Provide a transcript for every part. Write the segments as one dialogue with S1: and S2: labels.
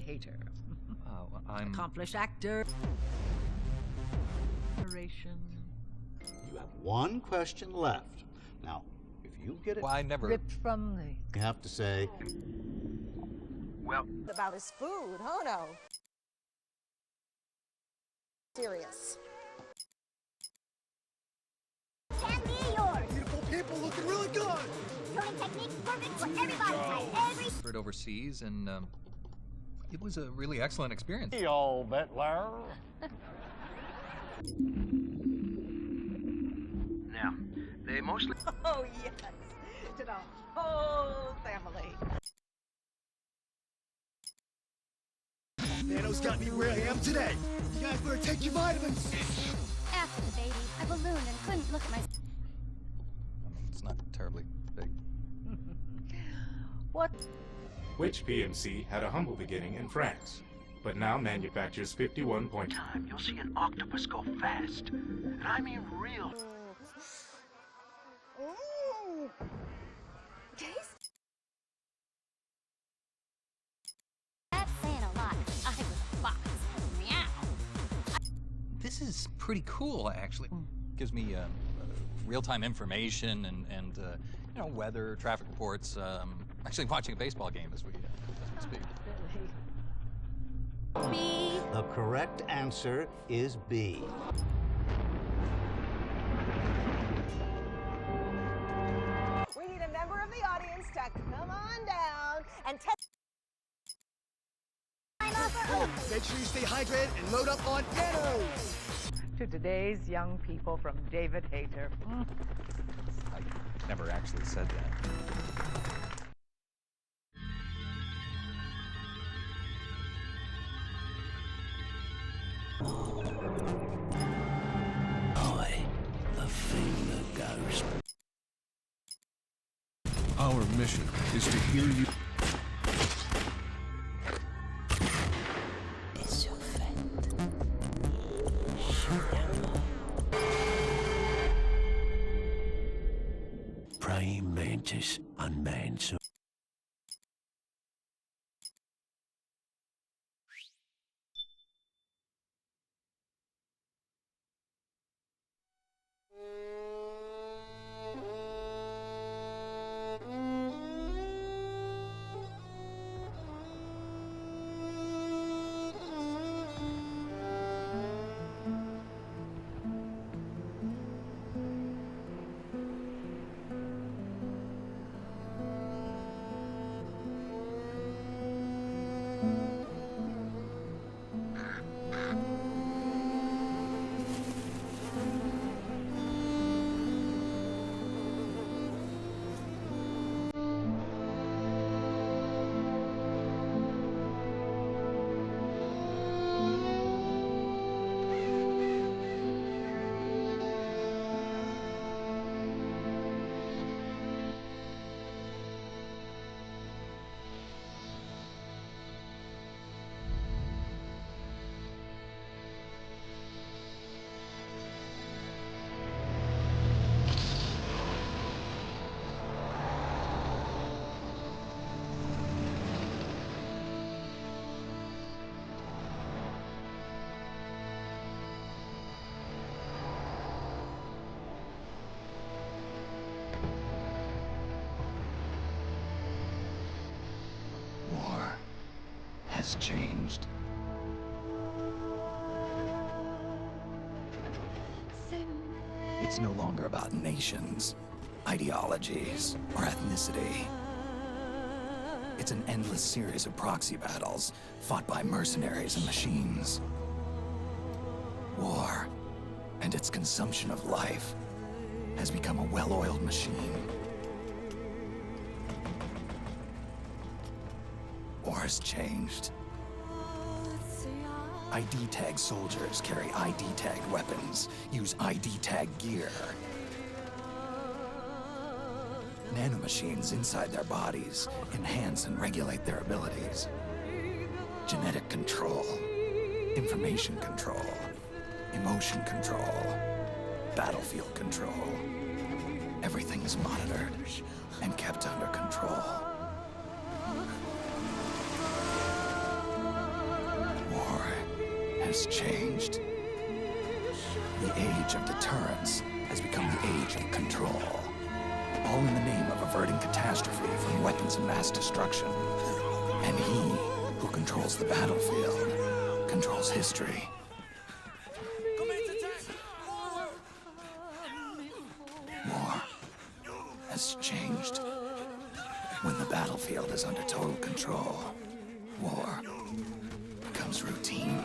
S1: Hater.
S2: Oh, I'm...
S1: Accomplished actor.
S3: You have one question left. Now, if you get it
S2: Well, I never...
S1: Ripped from the...
S3: you have to say...
S2: Well...
S4: About his food, oh no. Serious.
S5: Can be yours.
S6: Beautiful people looking really good.
S5: Coding techniques perfect for everybody type.
S2: Overseas, and it was a really excellent experience.
S6: Hey, old Bettler.
S2: Now, they mostly...
S1: Oh, yes. To the whole family.
S6: Nano's got me where I am today. You guys better take your vitamins.
S5: After the baby, I ballooned and couldn't look at my...
S2: I mean, it's not terribly big.
S1: What?
S7: Which PMC had a humble beginning in France, but now manufactures 51 point...
S8: Time you'll see an octopus go fast, and I mean real.
S5: Taste? That's saying a lot. I was a fox. Meow.
S2: This is pretty cool, actually. Gives me real-time information and you know, weather, traffic reports. Actually watching a baseball game as we speak.
S5: B.
S3: The correct answer is B.
S4: We need a member of the audience to come on down and test.
S6: Make sure you stay hydrated and load up on nano.
S1: To today's young people from David Hayter.
S2: I never actually said that.
S9: The thing that goes.
S10: Our mission is to hear you.
S9: Praying mantis unmanned. War has changed. It's no longer about nations, ideologies, or ethnicity. It's an endless series of proxy battles fought by mercenaries and machines. War and its consumption of life has become a well-oiled machine. War has changed. ID-tagged soldiers carry ID-tagged weapons, use ID-tagged gear. Nanomachines inside their bodies enhance and regulate their abilities. Genetic control, information control, emotion control, battlefield control. Everything is monitored and kept under control. War has changed. The age of deterrence has become the age of control. All in the name of averting catastrophe from weapons of mass destruction. And he who controls the battlefield controls history. War has changed. When the battlefield is under total control, war becomes routine.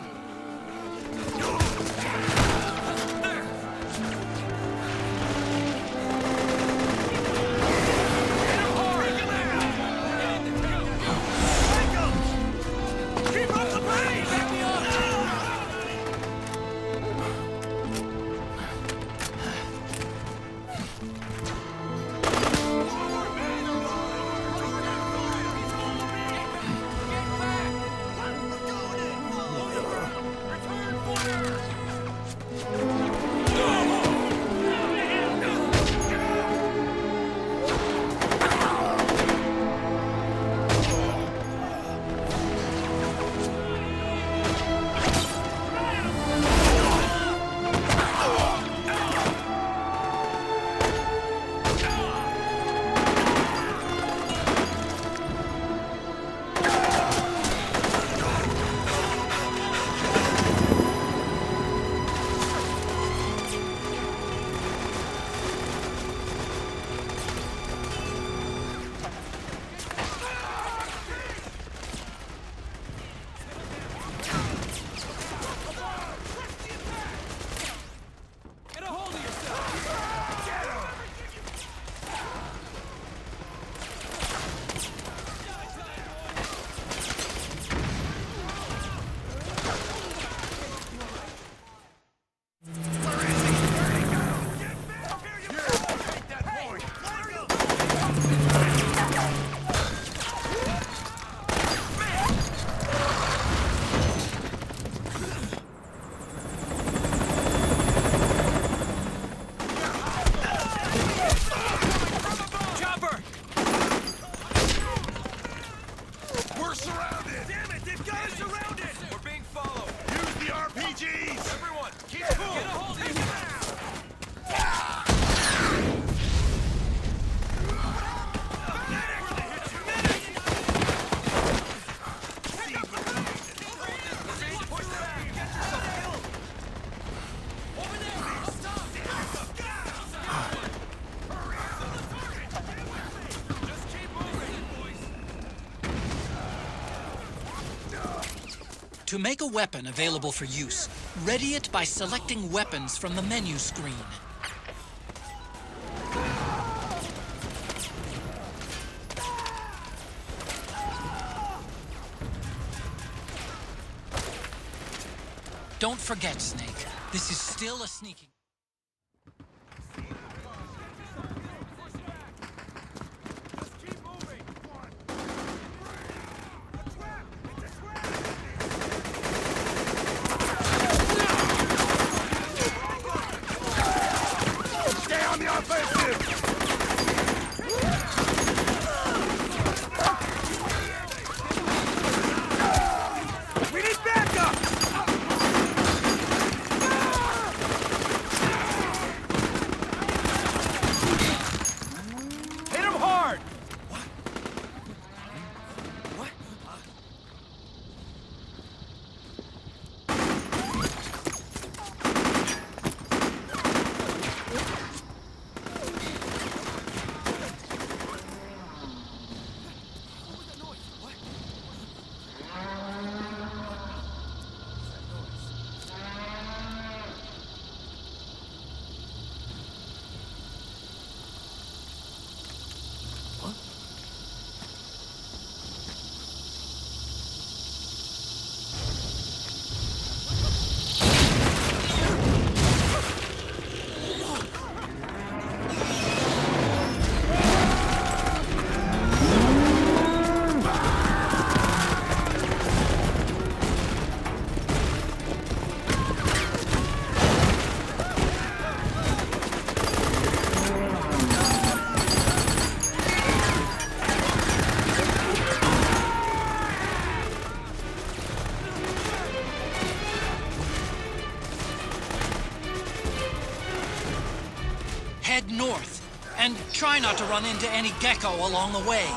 S11: To make a weapon available for use, ready it by selecting weapons from the menu screen. Don't forget, Snake, this is still a sneaking... head north, and try not to run into any gecko along the way.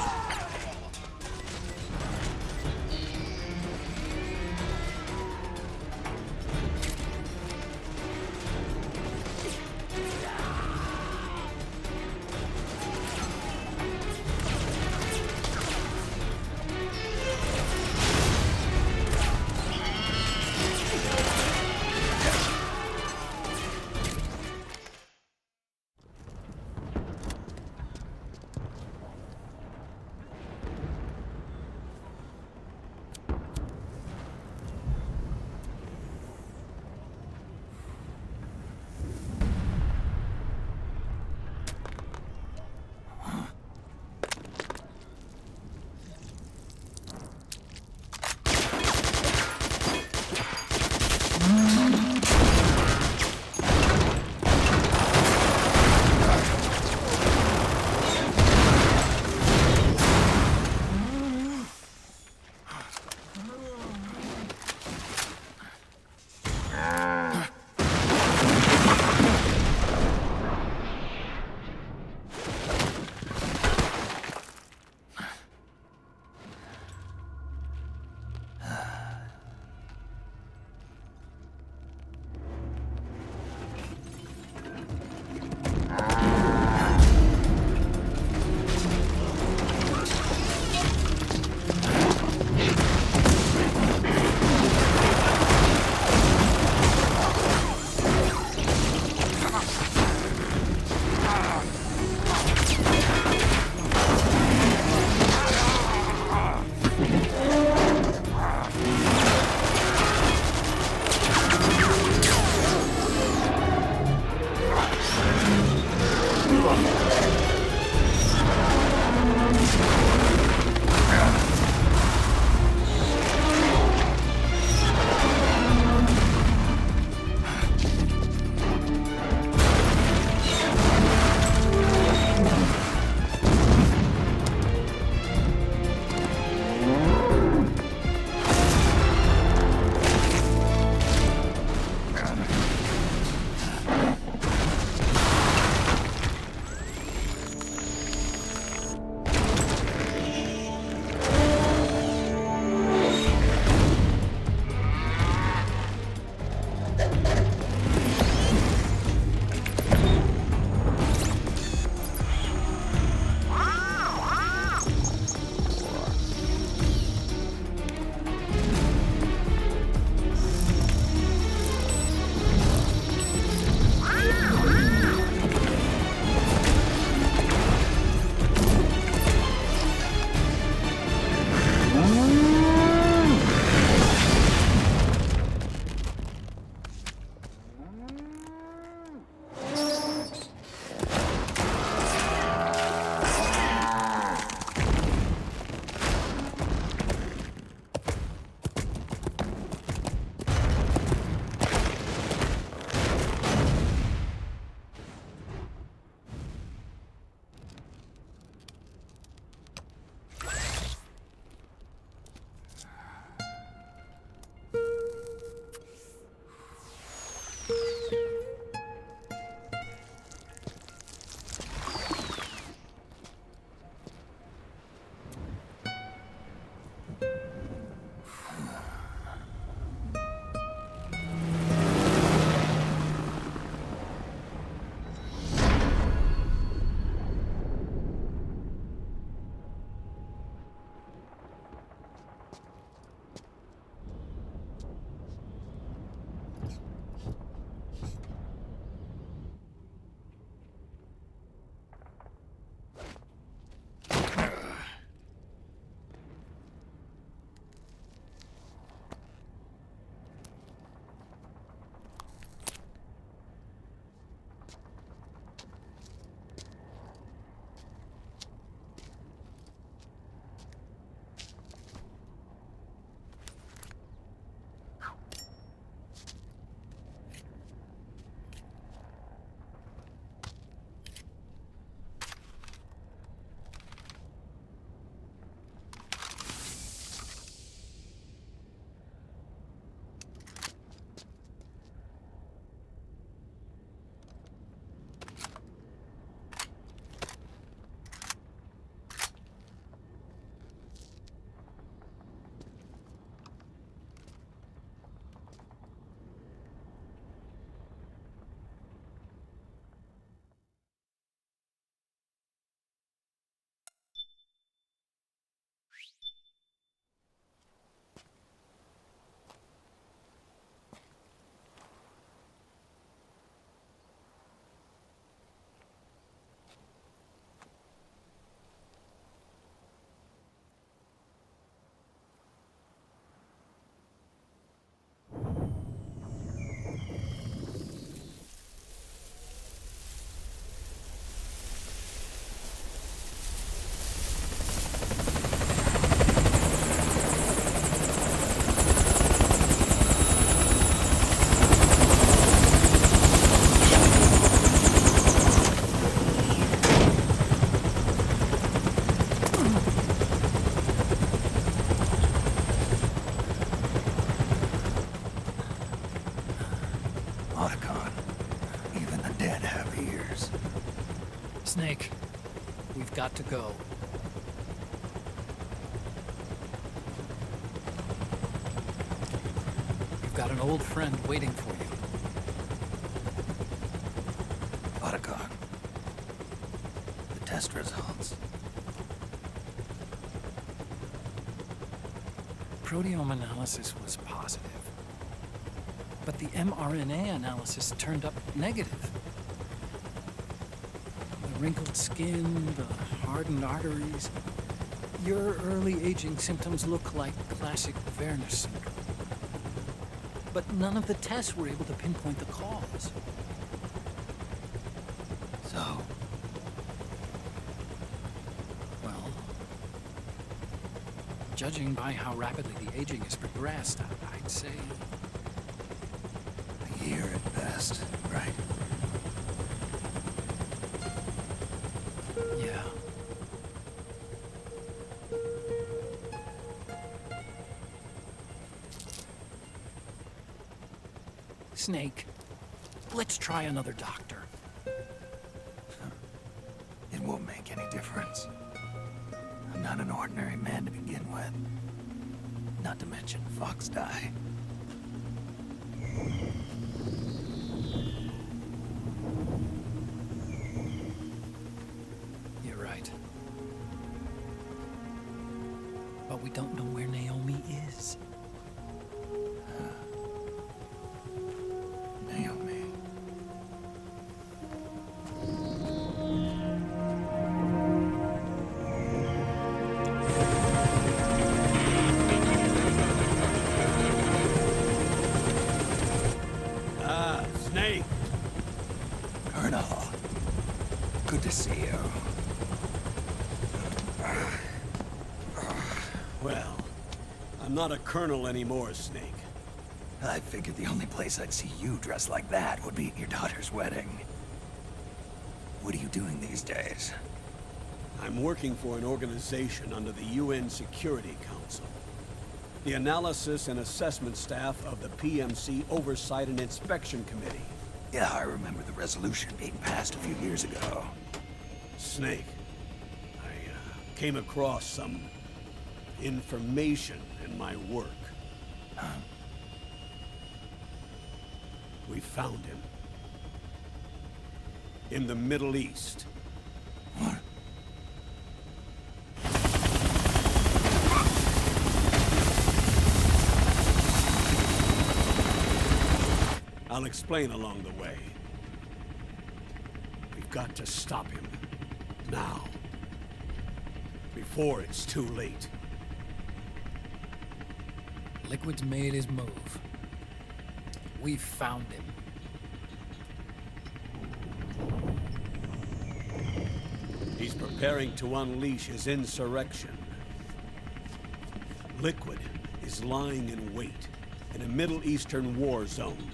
S9: Otacon, even the dead have ears.
S11: Snake, we've got to go. You've got an old friend waiting for you.
S9: Otacon, the test results.
S11: Proteome analysis was positive, but the mRNA analysis turned up negative. The wrinkled skin, the hardened arteries. Your early aging symptoms look like classic Werner syndrome. But none of the tests were able to pinpoint the cause.
S9: So,
S11: Well, judging by how rapidly the aging has progressed, I'd say...
S9: a year at best, right?
S11: Yeah. Snake, let's try another doctor.
S9: It won't make any difference. I'm not an ordinary man to begin with. Not to mention Fox die.
S11: You're right. But we don't know where Naomi is.
S9: Naomi.
S8: Snake!
S9: Colonel. Good to see you.
S8: Well, I'm not a colonel anymore, Snake.
S9: I figured the only place I'd see you dressed like that would be at your daughter's wedding. What are you doing these days?
S8: I'm working for an organization under the UN Security Council. The Analysis and Assessment Staff of the PMC Oversight and Inspection Committee.
S9: Yeah, I remember the resolution being passed a few years ago.
S8: Snake, I came across some information in my work.
S9: Huh?
S8: We found him. In the Middle East.
S9: What?
S8: I'll explain along the way. We've got to stop him. Now. Before it's too late.
S11: Liquid's made his move. We've found him.
S8: He's preparing to unleash his insurrection. Liquid is lying in wait in a Middle Eastern war zone.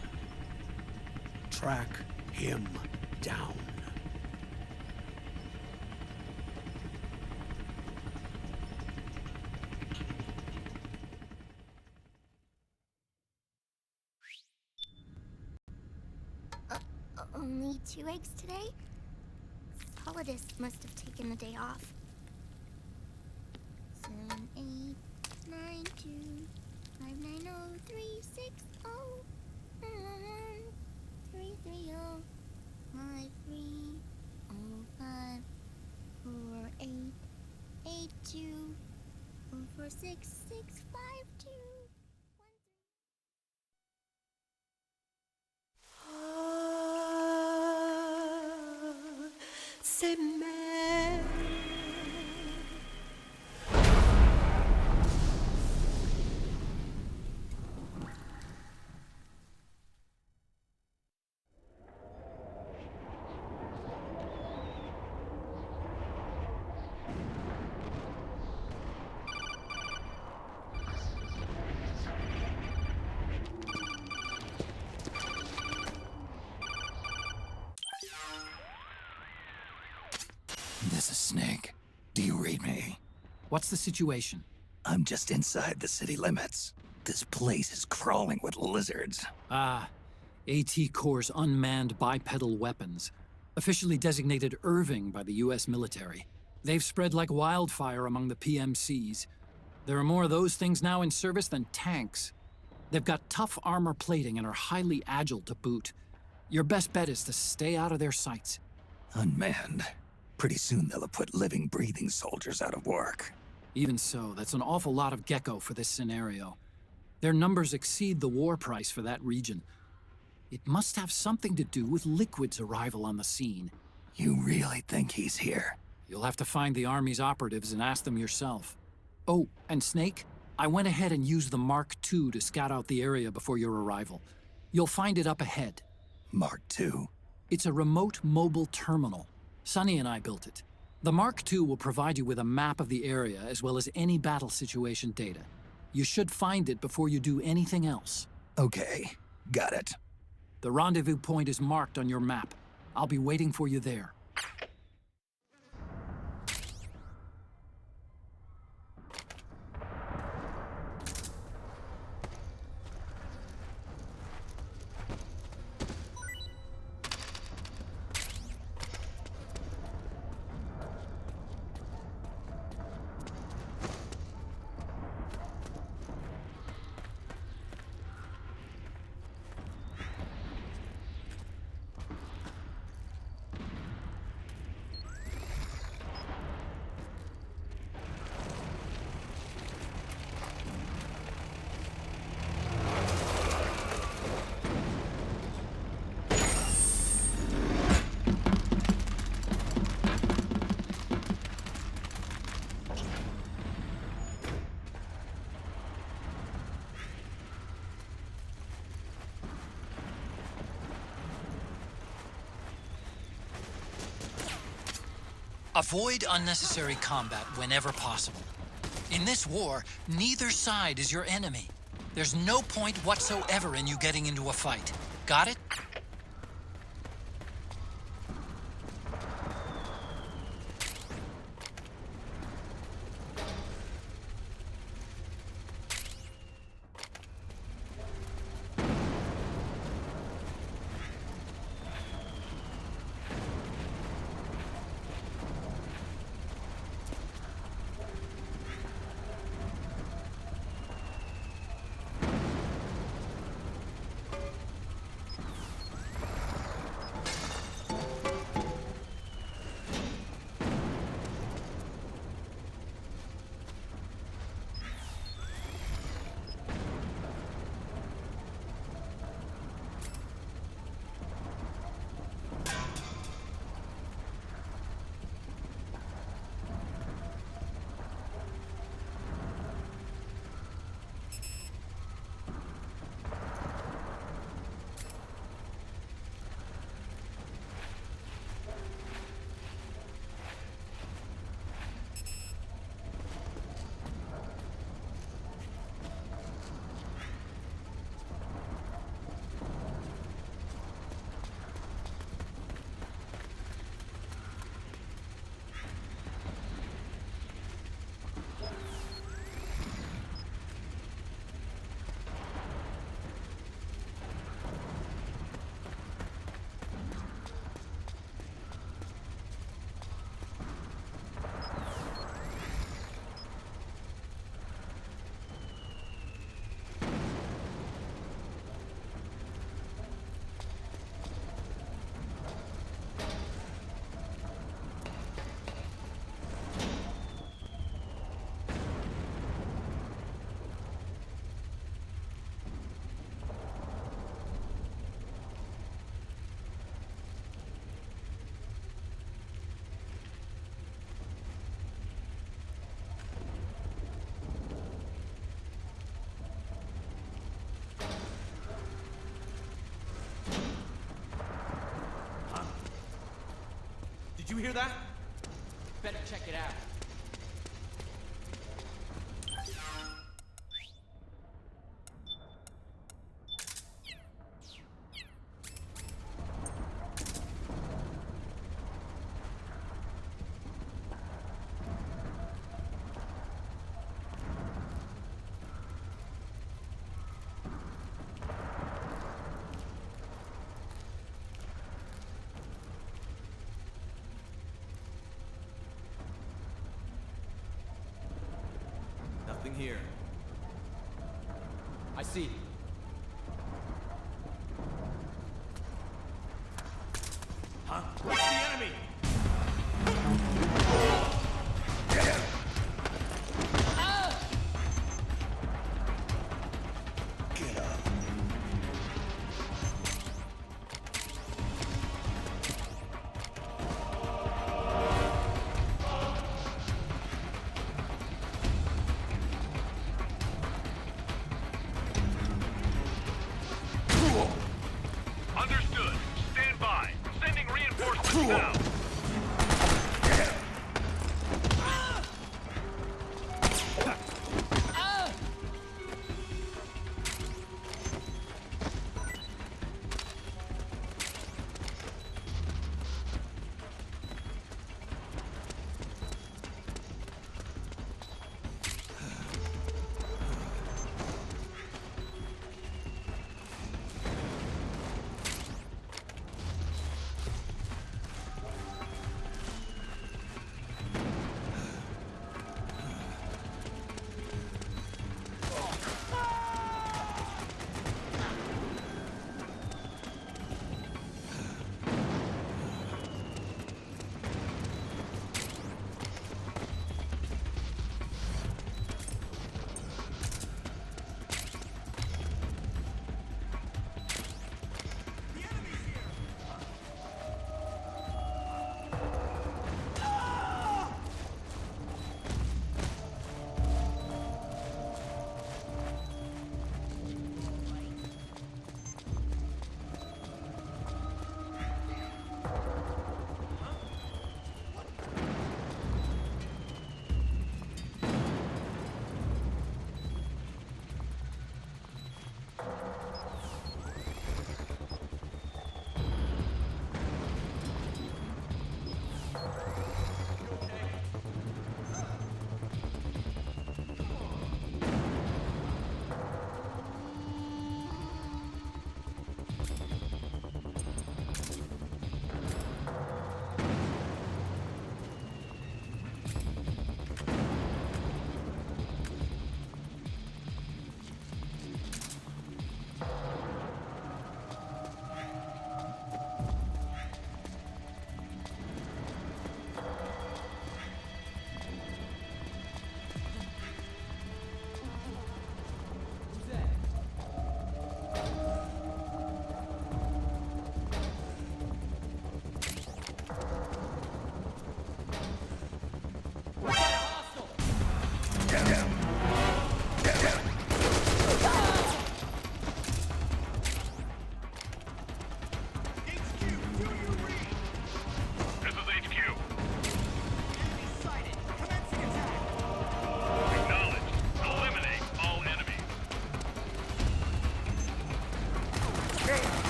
S8: Track him down.
S5: Only 2 eggs today? Holidays must have taken the day off. 7, 8, 9, 2, 5, 9, 0, 3, 6, 0, 3, 3, 0, 5, 3, 0, 5, 4, 8, 8, 2, 4, 4, 6, 6, 5, 2.
S4: C'est mère.
S9: This is Snake. Do you read me?
S11: What's the situation?
S9: I'm just inside the city limits. This place is crawling with lizards.
S11: Ah, AT Corps' unmanned bipedal weapons, officially designated Irving by the US military. They've spread like wildfire among the PMCs. There are more of those things now in service than tanks. They've got tough armor plating and are highly agile to boot. Your best bet is to stay out of their sights.
S9: Unmanned. Pretty soon they'll have put living, breathing soldiers out of work.
S11: Even so, that's an awful lot of gecko for this scenario. Their numbers exceed the war price for that region. It must have something to do with Liquid's arrival on the scene.
S9: You really think he's here?
S11: You'll have to find the Army's operatives and ask them yourself. Oh, and Snake, I went ahead and used the Mark II to scout out the area before your arrival. You'll find it up ahead.
S9: Mark II?
S11: It's a remote mobile terminal. Sonny and I built it. The Mark II will provide you with a map of the area as well as any battle situation data. You should find it before you do anything else.
S9: Okay, got it.
S11: The rendezvous point is marked on your map. I'll be waiting for you there. Avoid unnecessary combat whenever possible. In this war, neither side is your enemy. There's no point whatsoever in you getting into a fight. Got it?
S6: Did you hear that?
S12: Better check it out. nothing here. I see. Huh? It's the enemy!
S8: Get up.
S13: Understood. Stand by. Sending reinforcements now.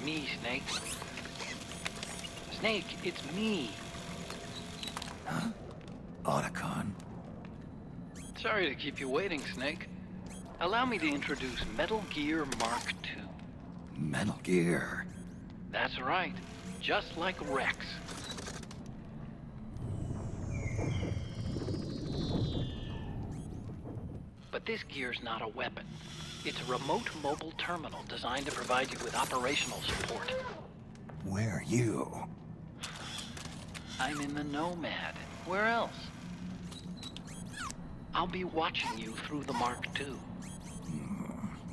S11: Me, Snake. Snake, it's me.
S9: Huh? Otacon.
S11: Sorry to keep you waiting, Snake. Allow me to introduce Metal Gear Mark II.
S9: Metal Gear.
S11: That's right. Just like Rex. But this gear's not a weapon. It's a remote mobile terminal designed to provide you with operational support.
S9: Where are you?
S11: I'm in the Nomad. Where else? I'll be watching you through the Mark II.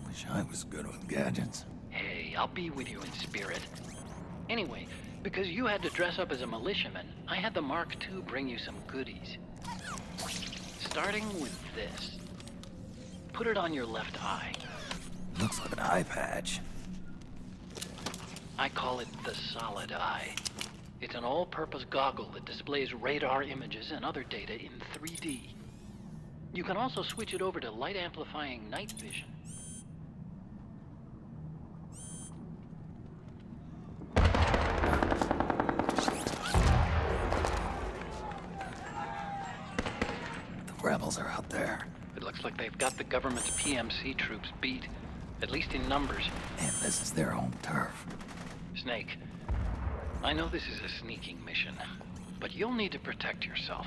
S9: Wish I was good with gadgets.
S11: Hey, I'll be with you in spirit. Anyway, because you had to dress up as a militiaman, I had the Mark II bring you some goodies. Starting with this. Put it on your left eye.
S9: Looks like an eye patch.
S11: I call it the Solid Eye. It's an all-purpose goggle that displays radar images and other data in 3D. You can also switch it over to light-amplifying night vision.
S9: The rebels are out there.
S11: It looks like they've got the government's PMC troops beat, at least in numbers.
S9: And this is their home turf.
S11: Snake, I know this is a sneaking mission, but you'll need to protect yourself.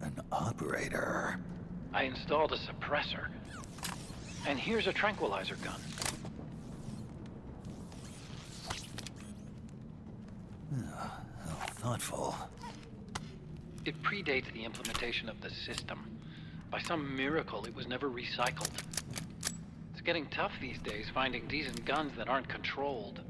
S9: An operator.
S11: I installed a suppressor. And here's a tranquilizer gun.
S9: How thoughtful.
S11: It predates the implementation of the system. By some miracle, it was never recycled. It's getting tough these days finding decent guns that aren't controlled.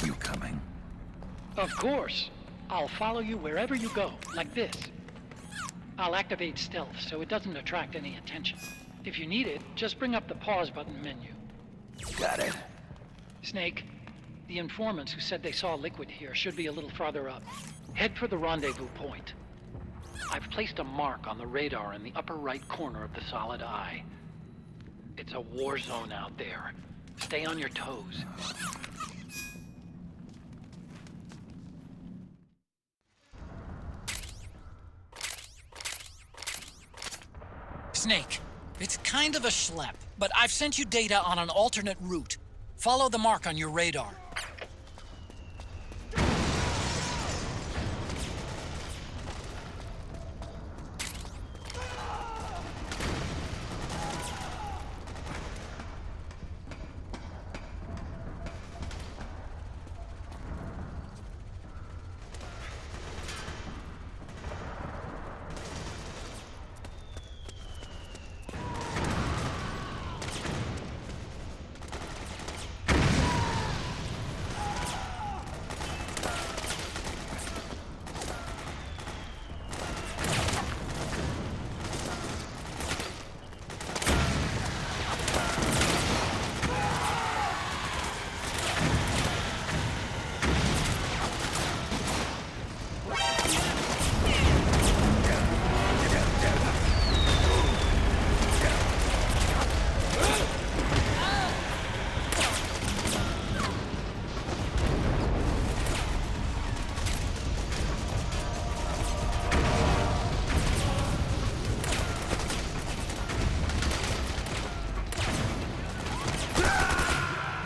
S9: You coming?
S11: Of course. I'll follow you wherever you go, like this. I'll activate stealth so it doesn't attract any attention. If you need it, just bring up the pause button menu.
S9: Got it.
S11: Snake, the informants who said they saw Liquid here should be a little farther up. Head for the rendezvous point. I've placed a mark on the radar in the upper right corner of the solid eye. It's a war zone out there. Stay on your toes.
S14: Snake, it's kind of a schlep, but I've sent you data on an alternate route. Follow the mark on your radar.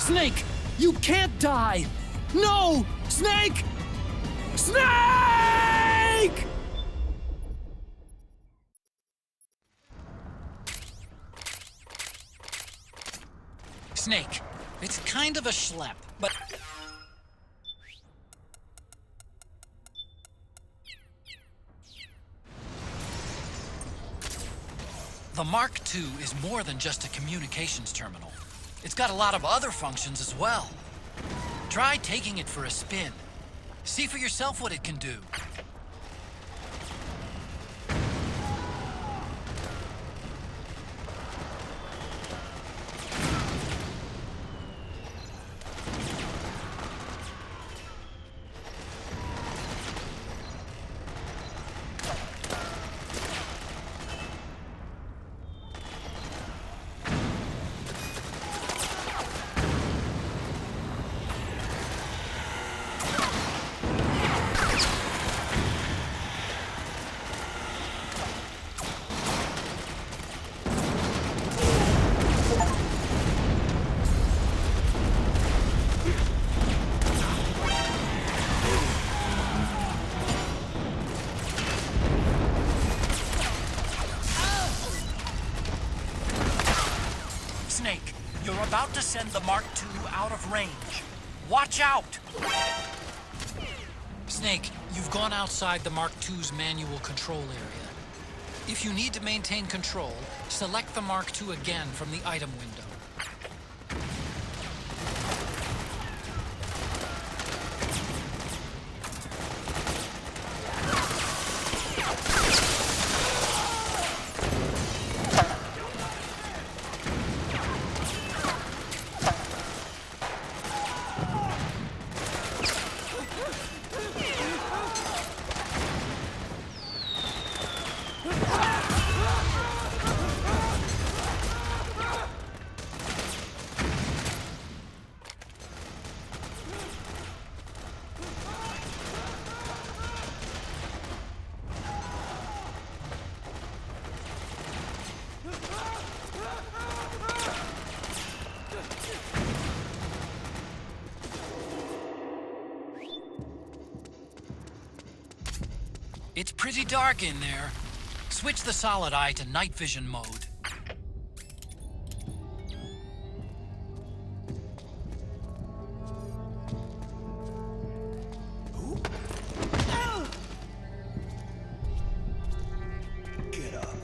S14: Snake! You can't die! No! Snake! Snake! Snake, it's kind of a schlep, but... The Mark II is more than just a communications terminal. It's got a lot of other functions as well. Try taking it for a spin. See for yourself what it can do. Snake, you're about to send the Mark II out of range. Watch out! Snake, you've gone outside the Mark II's manual control area. If you need to maintain control, select the Mark II again from the item window. pretty dark in there. Switch the solid eye to night vision mode.
S8: Get up.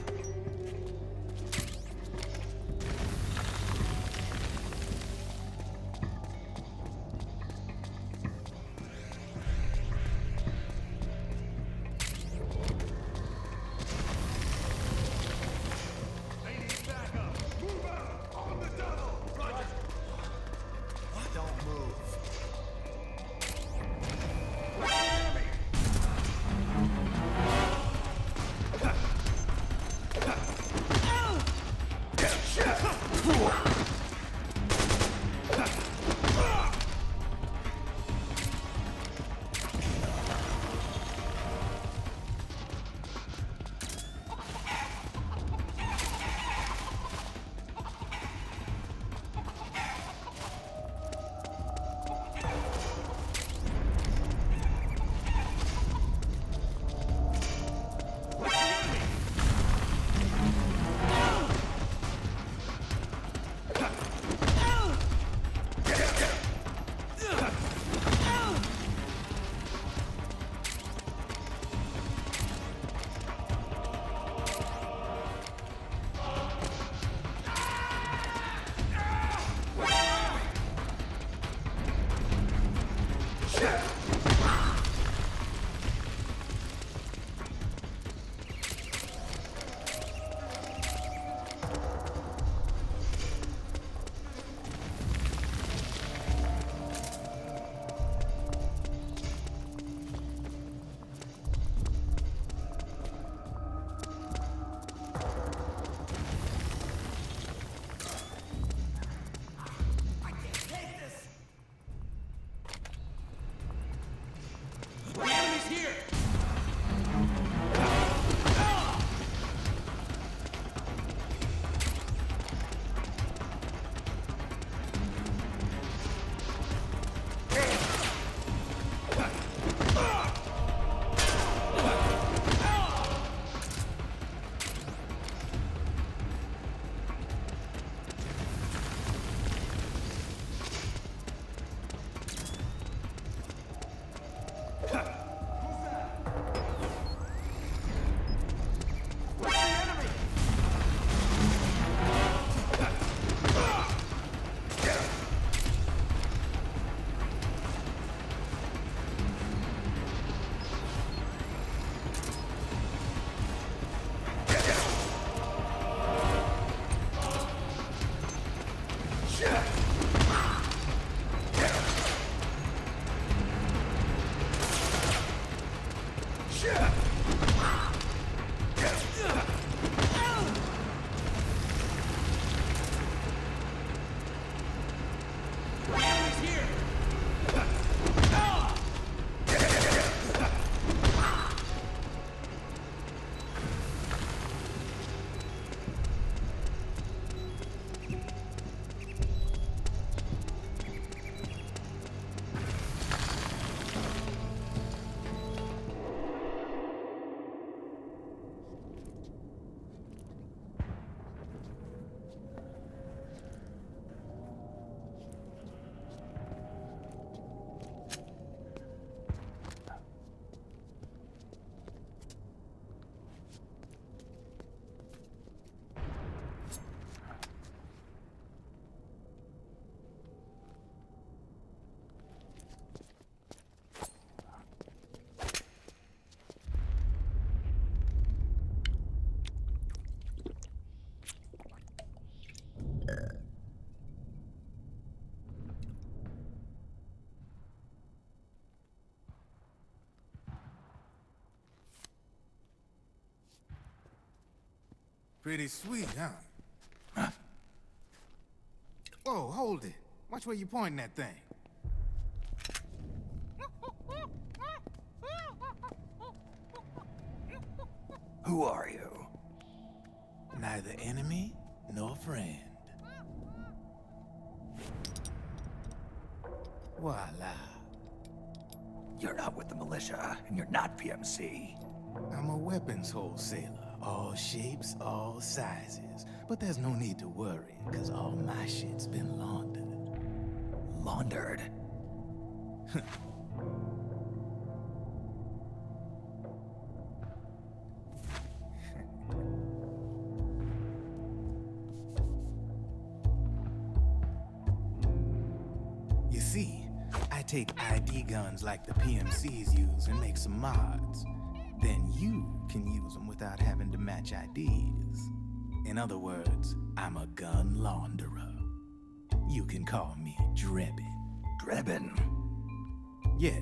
S15: Pretty sweet, huh? Whoa, hold it. Watch where you pointing that thing.
S9: Who are you?
S15: Neither enemy nor friend. Voila.
S9: You're not with the militia, and you're not PMC.
S15: I'm a weapons wholesaler. All shapes, all sizes. But there's no need to worry, because all my shit's been laundered.
S9: Laundered?
S15: You see, I take ID guns like the PMCs use and make some mods. Then you can use them without having to match IDs. In other words, I'm a gun launderer. You can call me Drebin.
S9: Drebin?
S15: Yeah,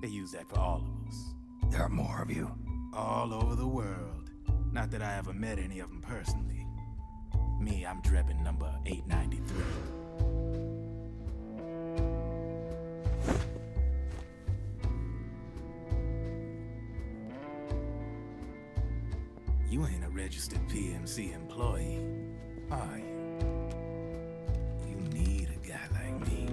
S15: they use that for all of us.
S9: There are more of you?
S15: All over the world. Not that I ever met any of them personally. Me, I'm Drebin number 893. You ain't a registered PMC employee, are you? You need a guy like me.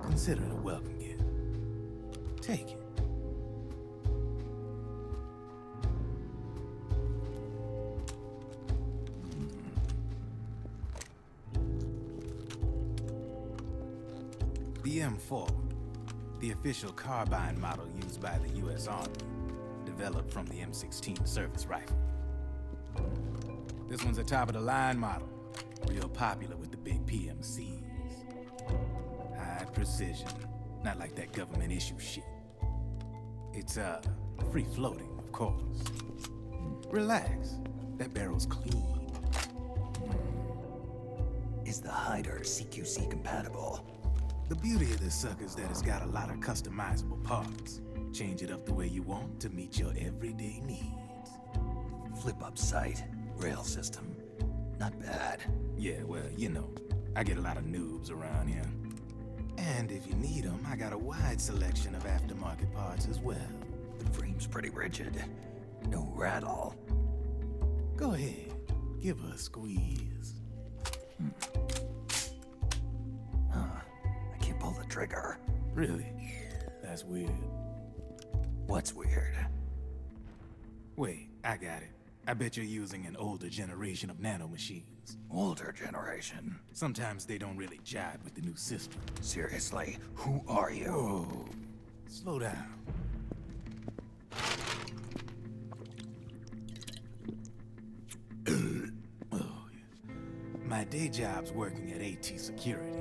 S15: Consider it a welcome gift. Take it. The M4. The official carbine model used by the U.S. Army, developed from the M16 service rifle. This one's a top-of-the-line model, real popular with the big PMCs. High precision, not like that government-issue shit. It's, free-floating, of course. Relax, that barrel's clean.
S9: Is the hider CQC compatible?
S15: The beauty of this sucker is that it's got a lot of customizable parts. Change it up the way you want to meet your everyday needs.
S9: Flip-up sight, rail system. Not bad.
S15: Yeah, well, you know, I get a lot of noobs around here. And if you need them, I got a wide selection of aftermarket parts as well.
S9: The frame's pretty rigid. No rattle.
S15: Go ahead, give her a squeeze.
S9: Pull the trigger.
S15: Really? That's weird.
S9: What's weird?
S15: Wait, I got it. I bet you're using an older generation of nanomachines.
S9: Older generation?
S15: Sometimes they don't really jive with the new system.
S9: Seriously, who are you?
S15: Whoa. Slow down. My day job's working at AT Security.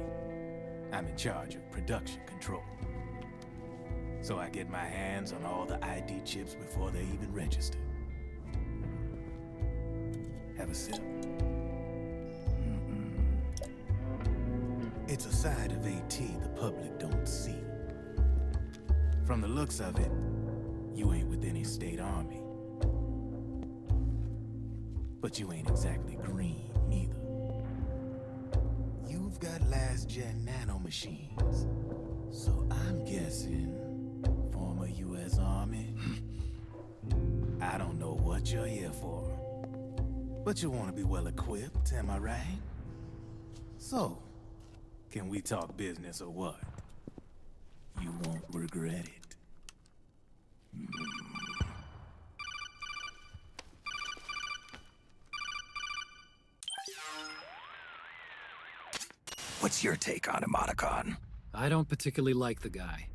S15: I'm in charge of production control. So I get my hands on all the ID chips before they even register. Have a sip. It's a side of AT the public don't see. From the looks of it, you ain't with any state army. But you ain't exactly green, neither. You've got last-gen nanomachines. So I'm guessing former U.S. Army. I don't know what you're here for. But you want to be well-equipped, am I right? So, can we talk business or what? You won't regret it.
S9: What's your take on Emoticon?
S11: I don't particularly like the guy.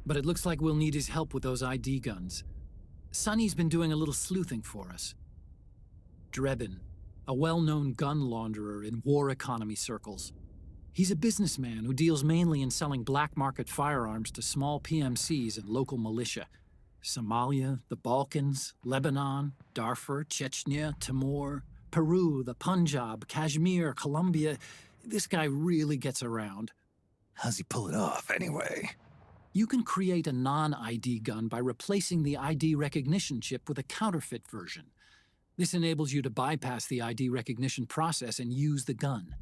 S11: But it looks like we'll need his help with those ID guns. Sonny's been doing a little sleuthing for us. Drebin, a well-known gun launderer in war economy circles. He's a businessman who deals mainly in selling black market firearms to small PMCs and local militia. Somalia, the Balkans, Lebanon, Darfur, Chechnya, Timor, Peru, the Punjab, Kashmir, Colombia. This guy really gets around.
S9: How's he pull it off, anyway?
S11: You can create a non-ID gun by replacing the ID recognition chip with a counterfeit version. This enables you to bypass the ID recognition process and use the gun.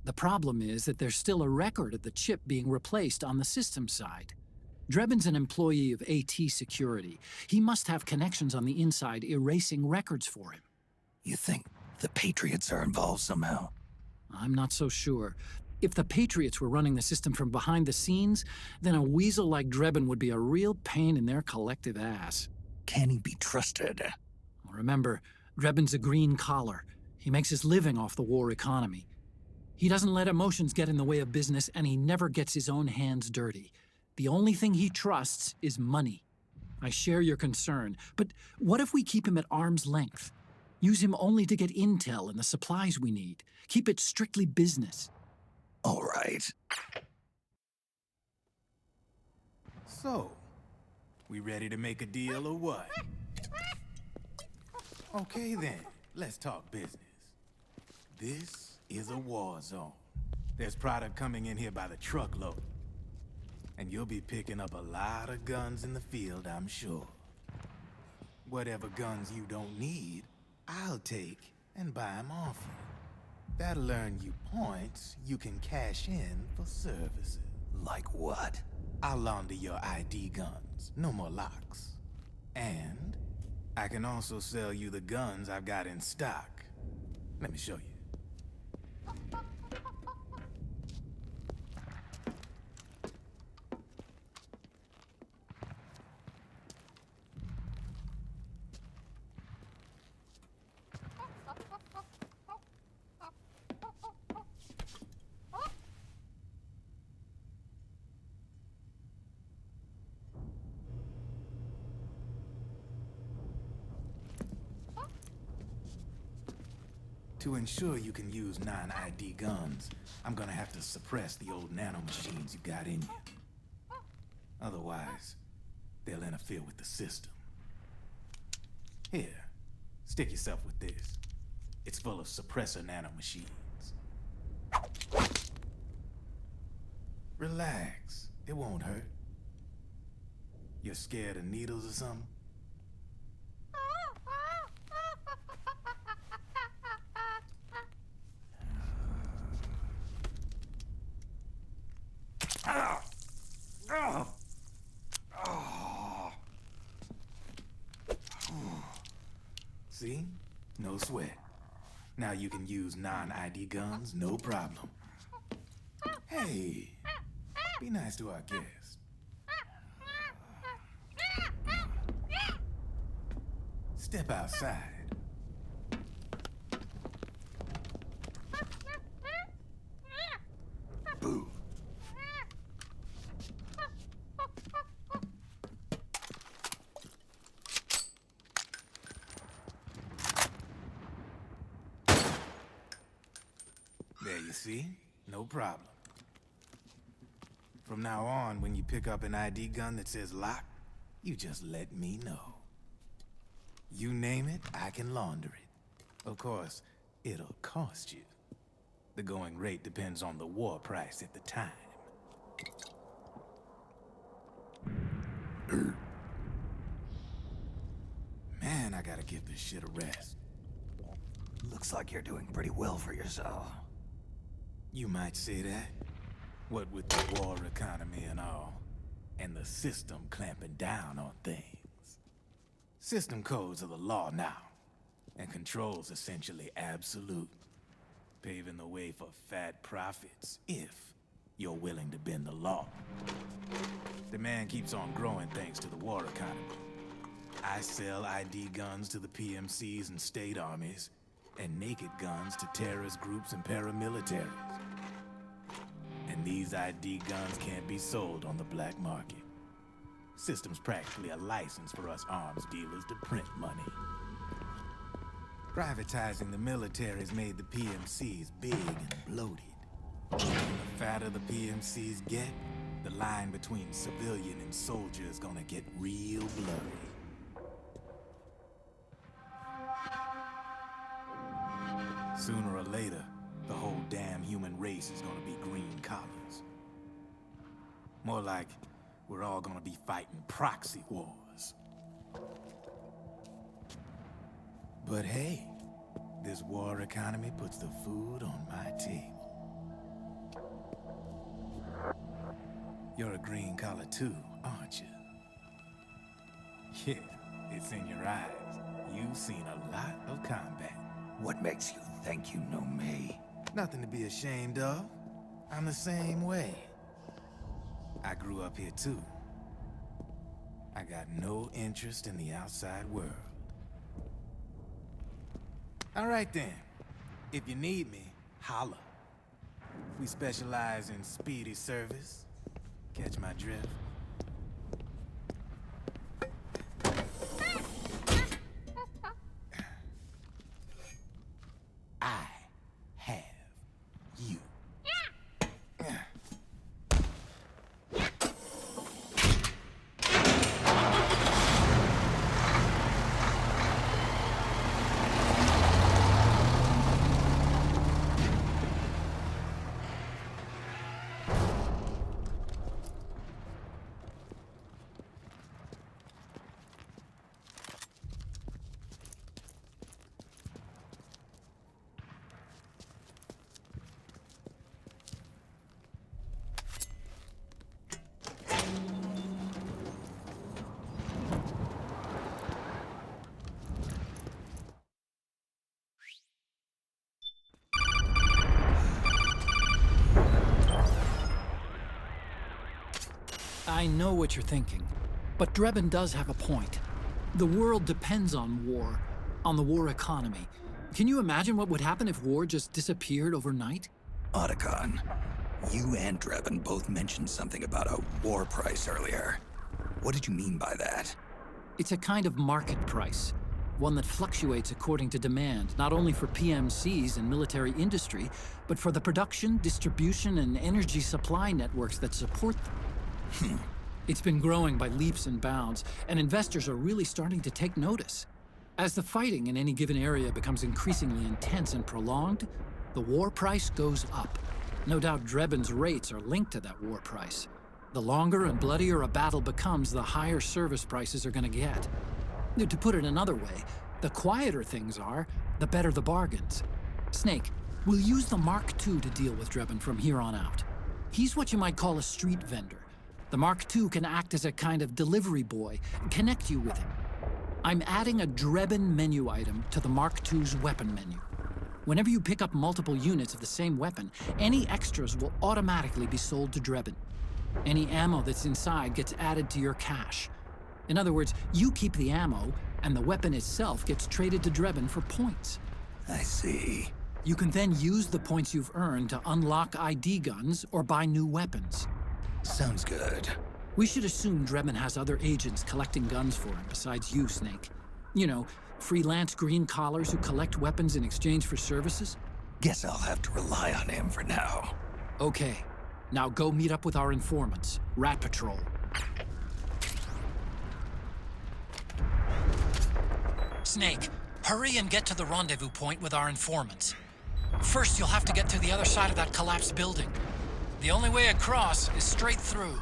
S11: The problem is that there's still a record of the chip being replaced on the system side. Drebin's an employee of AT Security. He must have connections on the inside erasing records for him.
S9: You think the Patriots are involved somehow?
S11: I'm not so sure. If the Patriots were running the system from behind the scenes, then a weasel like Drebin would be a real pain in their collective ass.
S9: Can he be trusted?
S11: Remember, Drebin's a green collar. He makes his living off the war economy. He doesn't let emotions get in the way of business, and he never gets his own hands dirty. The only thing he trusts is money. I share your concern, but what if we keep him at arm's length? Use him only to get intel and the supplies we need. Keep it strictly business.
S9: All right.
S15: So, we ready to make a deal or what? Okay then, let's talk business. This is a war zone. There's product coming in here by the truckload. And you'll be picking up a lot of guns in the field, I'm sure. Whatever guns you don't need, I'll take and buy them off you. That'll earn you points you can cash in for services.
S9: Like what?
S15: I'll launder your ID guns, no more locks. And I can also sell you the guns I've got in stock. Let me show you. To ensure you can use non-ID guns, I'm gonna have to suppress the old nanomachines you got in you. Otherwise, they'll interfere with the system. Here, stick yourself with this. It's full of suppressor nanomachines. Relax, it won't hurt. You're scared of needles or something? See? No sweat. Now you can use non-ID guns, no problem. Hey, be nice to our guest. Step outside. Boo. There you see? No problem. From now on, when you pick up an ID gun that says lock, you just let me know. You name it, I can launder it. Of course, it'll cost you. The going rate depends on the war price at the time. Man, I gotta give this shit a rest.
S9: Looks like you're doing pretty well for yourself.
S15: You might say that. What with the war economy and all, and the system clamping down on things. System codes are the law now, and control's essentially absolute, paving the way for fat profits if you're willing to bend the law. Demand keeps on growing thanks to the war economy. I sell ID guns to the PMCs and state armies, and naked guns to terrorist groups and paramilitaries. And these ID guns can't be sold on the black market. System's practically a license for us arms dealers to print money. Privatizing the military's made the PMCs big and bloated. The fatter the PMCs get, the line between civilian and soldier is gonna get real blurry. Sooner or later, the whole damn human race is gonna be green collars. More like, we're all gonna be fighting proxy wars. But hey, this war economy puts the food on my table. You're a green collar too, aren't you? Yeah, it's in your eyes. You've seen a lot of combat.
S9: What makes you think you know me?
S15: Nothing to be ashamed of. I'm the same way. I grew up here too. I got no interest in the outside world. All right then. If you need me, holla. We specialize in speedy service. Catch my drift? I have you.
S11: I know what you're thinking, but Drebin does have a point. The world depends on war, on the war economy. Can you imagine what would happen if war just disappeared overnight?
S9: Otacon, you and Drebin both mentioned something about a war price earlier. What did you mean by that?
S11: It's a kind of market price, one that fluctuates according to demand, not only for PMCs and military industry, but for the production, distribution, and energy supply networks that support them. It's been growing by leaps and bounds, and investors are really starting to take notice. As the fighting in any given area becomes increasingly intense and prolonged, the war price goes up. No doubt Drebin's rates are linked to that war price. The longer and bloodier a battle becomes, the higher service prices are going to get. To put it another way, the quieter things are, the better the bargains. Snake, we'll use the Mark II to deal with Drebin from here on out. He's what you might call a street vendor. The Mark II can act as a kind of delivery boy and connect you with him. I'm adding a Drebin menu item to the Mark II's weapon menu. Whenever you pick up multiple units of the same weapon, any extras will automatically be sold to Drebin. Any ammo that's inside gets added to your cache. In other words, you keep the ammo, and the weapon itself gets traded to Drebin for points.
S9: I see.
S11: You can then use the points you've earned to unlock ID guns or buy new weapons.
S9: Sounds good.
S11: We should assume Drebin has other agents collecting guns for him besides you, Snake. You know, freelance green collars who collect weapons in exchange for services?
S9: Guess I'll have to rely on him for now.
S11: Okay. Now go meet up with our informants, Rat Patrol.
S14: Snake, hurry and get to the rendezvous point with our informants. First, you'll have to get to the other side of that collapsed building. The only way across is straight through.